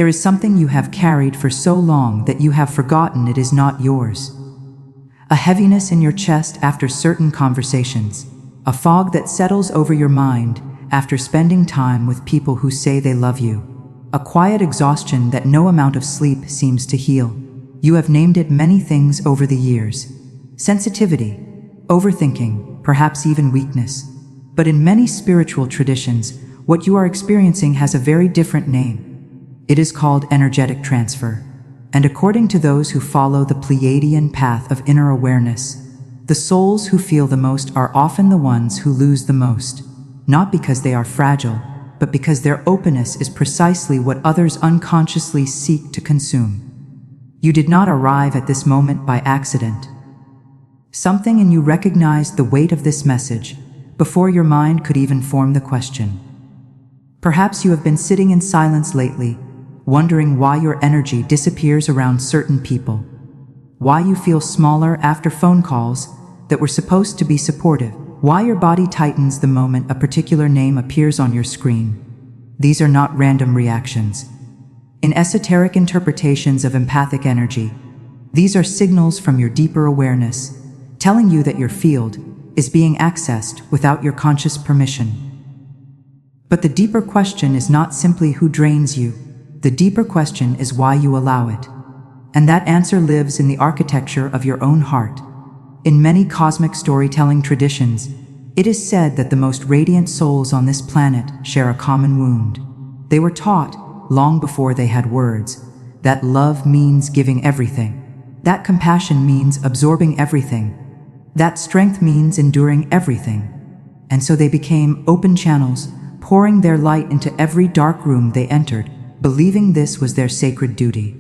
There is something you have carried for so long that you have forgotten it is not yours. A heaviness in your chest after certain conversations, a fog that settles over your mind after spending time with people who say they love you, a quiet exhaustion that no amount of sleep seems to heal. You have named it many things over the years: sensitivity, overthinking, perhaps even weakness. But in many spiritual traditions, what you are experiencing has a very different name. It is called energetic transfer. And according to those who follow the Pleiadian path of inner awareness, the souls who feel the most are often the ones who lose the most, not because they are fragile, but because their openness is precisely what others unconsciously seek to consume. You did not arrive at this moment by accident. Something in you recognized the weight of this message before your mind could even form the question. Perhaps you have been sitting in silence lately, wondering why your energy disappears around certain people, why you feel smaller after phone calls that were supposed to be supportive, why your body tightens the moment a particular name appears on your screen. These are not random reactions. In esoteric interpretations of empathic energy, these are signals from your deeper awareness, telling you that your field is being accessed without your conscious permission. But the deeper question is not simply who drains you. The deeper question is why you allow it. And that answer lives in the architecture of your own heart. In many cosmic storytelling traditions, it is said that the most radiant souls on this planet share a common wound. They were taught, long before they had words, that love means giving everything, that compassion means absorbing everything, that strength means enduring everything. And so they became open channels, pouring their light into every dark room they entered, believing this was their sacred duty.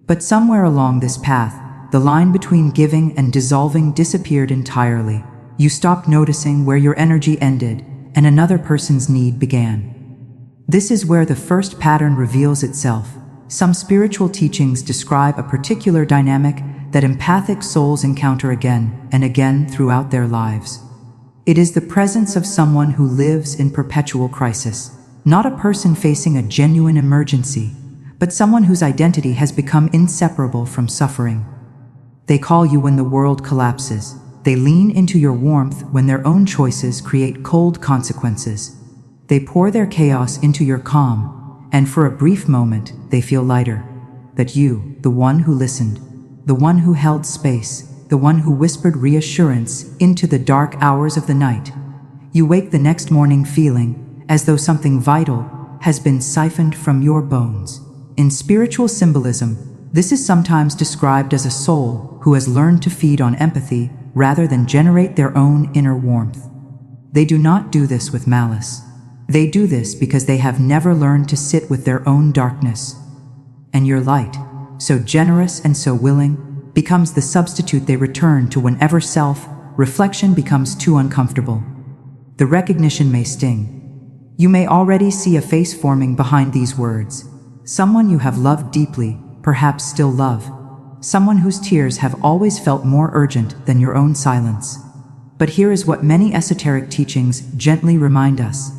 But somewhere along this path, the line between giving and dissolving disappeared entirely. You stopped noticing where your energy ended and another person's need began. This is where the first pattern reveals itself. Some spiritual teachings describe a particular dynamic that empathic souls encounter again and again throughout their lives. It is the presence of someone who lives in perpetual crisis. Not a person facing a genuine emergency, but someone whose identity has become inseparable from suffering. They call you when the world collapses. They lean into your warmth when their own choices create cold consequences. They pour their chaos into your calm, and for a brief moment, they feel lighter. That you, the one who listened, the one who held space, the one who whispered reassurance into the dark hours of the night, you wake the next morning feeling as though something vital has been siphoned from your bones. In spiritual symbolism, this is sometimes described as a soul who has learned to feed on empathy rather than generate their own inner warmth. They do not do this with malice. They do this because they have never learned to sit with their own darkness. And your light, so generous and so willing, becomes the substitute they return to whenever self-reflection becomes too uncomfortable. The recognition may sting. You may already see a face forming behind these words. Someone you have loved deeply, perhaps still love. Someone whose tears have always felt more urgent than your own silence. But here is what many esoteric teachings gently remind us.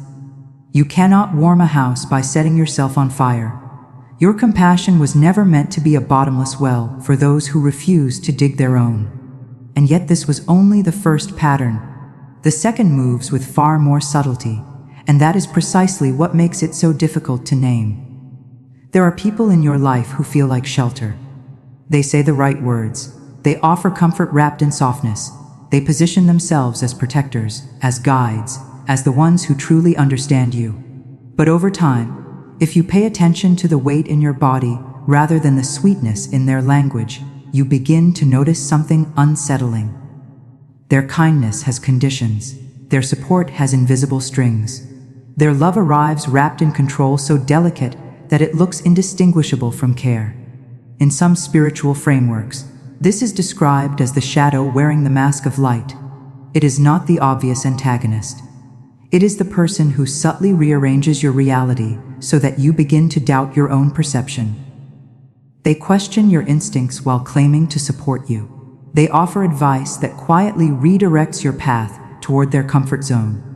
You cannot warm a house by setting yourself on fire. Your compassion was never meant to be a bottomless well for those who refuse to dig their own. And yet this was only the first pattern. The second moves with far more subtlety. And that is precisely what makes it so difficult to name. There are people in your life who feel like shelter. They say the right words. They offer comfort wrapped in softness. They position themselves as protectors, as guides, as the ones who truly understand you. But over time, if you pay attention to the weight in your body rather than the sweetness in their language, you begin to notice something unsettling. Their kindness has conditions. Their support has invisible strings. Their love arrives wrapped in control so delicate that it looks indistinguishable from care. In some spiritual frameworks, this is described as the shadow wearing the mask of light. It is not the obvious antagonist. It is the person who subtly rearranges your reality so that you begin to doubt your own perception. They question your instincts while claiming to support you. They offer advice that quietly redirects your path toward their comfort zone.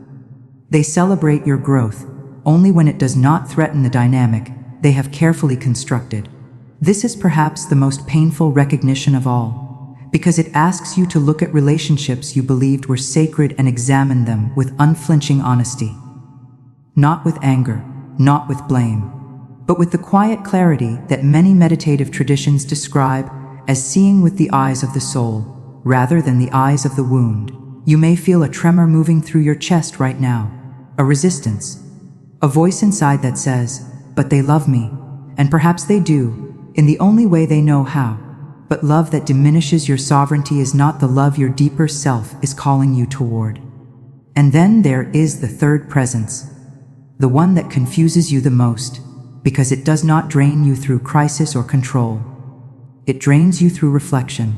They celebrate your growth only when it does not threaten the dynamic they have carefully constructed. This is perhaps the most painful recognition of all, because it asks you to look at relationships you believed were sacred and examine them with unflinching honesty. Not with anger, not with blame, but with the quiet clarity that many meditative traditions describe as seeing with the eyes of the soul, rather than the eyes of the wound. You may feel a tremor moving through your chest right now, a resistance, a voice inside that says, "But they love me," and perhaps they do, in the only way they know how. But love that diminishes your sovereignty is not the love your deeper self is calling you toward. And then there is the third presence, the one that confuses you the most, because it does not drain you through crisis or control. It drains you through reflection.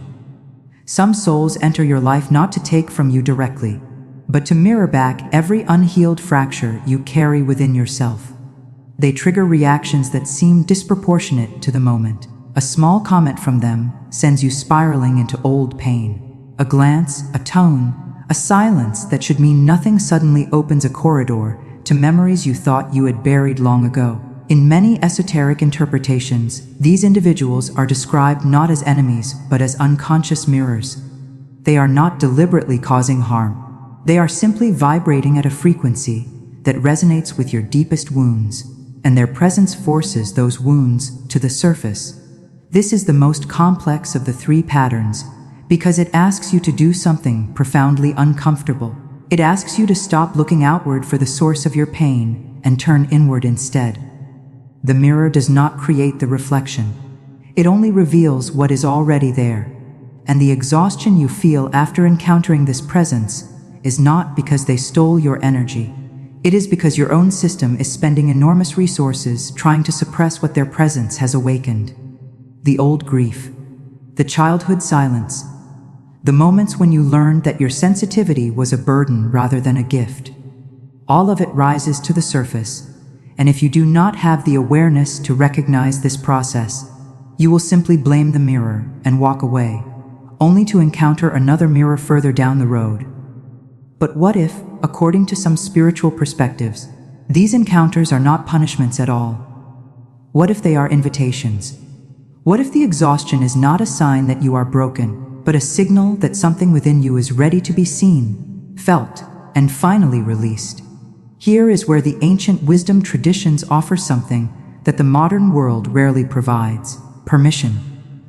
Some souls enter your life not to take from you directly, but to mirror back every unhealed fracture you carry within yourself. They trigger reactions that seem disproportionate to the moment. A small comment from them sends you spiraling into old pain. A glance, a tone, a silence that should mean nothing suddenly opens a corridor to memories you thought you had buried long ago. In many esoteric interpretations, these individuals are described not as enemies, but as unconscious mirrors. They are not deliberately causing harm. They are simply vibrating at a frequency that resonates with your deepest wounds, and their presence forces those wounds to the surface. This is the most complex of the three patterns, because it asks you to do something profoundly uncomfortable. It asks you to stop looking outward for the source of your pain and turn inward instead. The mirror does not create the reflection. It only reveals what is already there. And the exhaustion you feel after encountering this presence is not because they stole your energy. It is because your own system is spending enormous resources trying to suppress what their presence has awakened. The old grief, the childhood silence, the moments when you learned that your sensitivity was a burden rather than a gift. All of it rises to the surface. And if you do not have the awareness to recognize this process, you will simply blame the mirror and walk away, only to encounter another mirror further down the road. But what if, according to some spiritual perspectives, these encounters are not punishments at all? What if they are invitations? What if the exhaustion is not a sign that you are broken, but a signal that something within you is ready to be seen, felt, and finally released? Here is where the ancient wisdom traditions offer something that the modern world rarely provides: permission.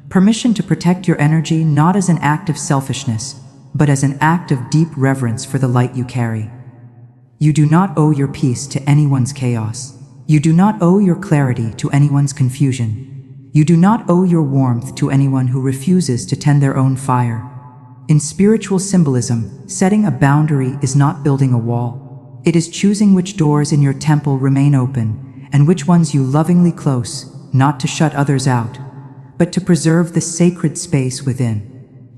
Permission to protect your energy not as an act of selfishness, but as an act of deep reverence for the light you carry. You do not owe your peace to anyone's chaos. You do not owe your clarity to anyone's confusion. You do not owe your warmth to anyone who refuses to tend their own fire. In spiritual symbolism, setting a boundary is not building a wall. It is choosing which doors in your temple remain open and which ones you lovingly close, not to shut others out, but to preserve the sacred space within.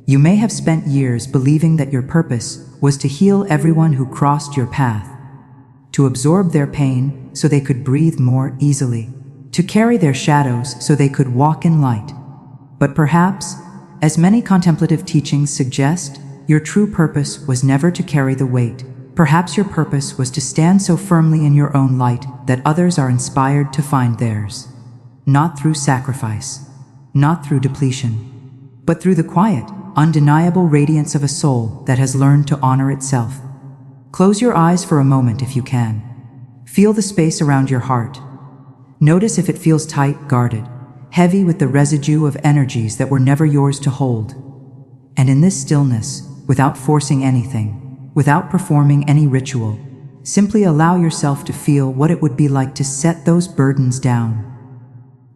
You may have spent years believing that your purpose was to heal everyone who crossed your path, to absorb their pain so they could breathe more easily, to carry their shadows so they could walk in light. But perhaps, as many contemplative teachings suggest, your true purpose was never to carry the weight. Perhaps your purpose was to stand so firmly in your own light that others are inspired to find theirs. Not through sacrifice, not through depletion, but through the quiet, undeniable radiance of a soul that has learned to honor itself. Close your eyes for a moment if you can. Feel the space around your heart. Notice if it feels tight, guarded, heavy with the residue of energies that were never yours to hold. And in this stillness, without forcing anything, without performing any ritual, simply allow yourself to feel what it would be like to set those burdens down.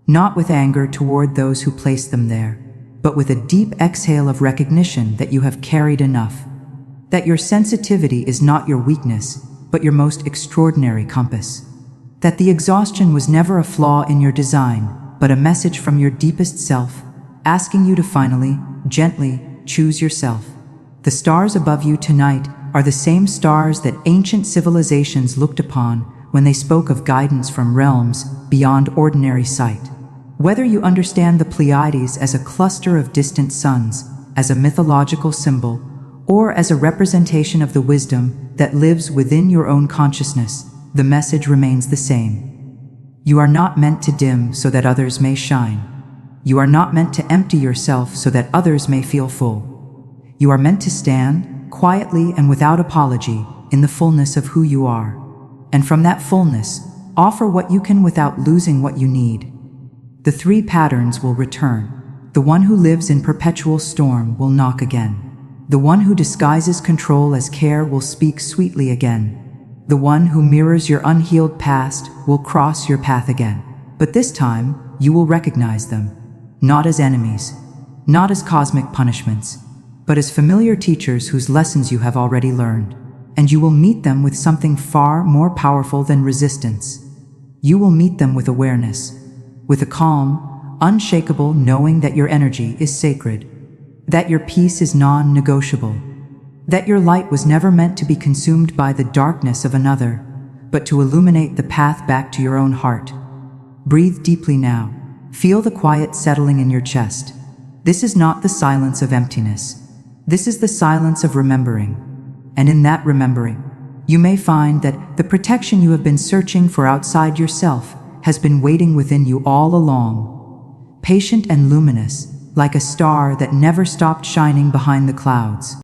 Not with anger toward those who placed them there, but with a deep exhale of recognition that you have carried enough, that your sensitivity is not your weakness, but your most extraordinary compass, that the exhaustion was never a flaw in your design, but a message from your deepest self, asking you to finally, gently, choose yourself. The stars above you tonight are the same stars that ancient civilizations looked upon when they spoke of guidance from realms beyond ordinary sight. Whether you understand the Pleiades as a cluster of distant suns, as a mythological symbol, or as a representation of the wisdom that lives within your own consciousness, the message remains the same. You are not meant to dim so that others may shine. You are not meant to empty yourself so that others may feel full. You are meant to stand, quietly and without apology, in the fullness of who you are. And from that fullness, offer what you can without losing what you need. The three patterns will return. The one who lives in perpetual storm will knock again. The one who disguises control as care will speak sweetly again. The one who mirrors your unhealed past will cross your path again. But this time, you will recognize them, not as enemies, not as cosmic punishments, but as familiar teachers whose lessons you have already learned. And you will meet them with something far more powerful than resistance. You will meet them with awareness, with a calm, unshakable knowing that your energy is sacred, that your peace is non-negotiable, that your light was never meant to be consumed by the darkness of another, but to illuminate the path back to your own heart. Breathe deeply now. Feel the quiet settling in your chest. This is not the silence of emptiness. This is the silence of remembering. And in that remembering, you may find that the protection you have been searching for outside yourself has been waiting within you all along, patient and luminous, like a star that never stopped shining behind the clouds.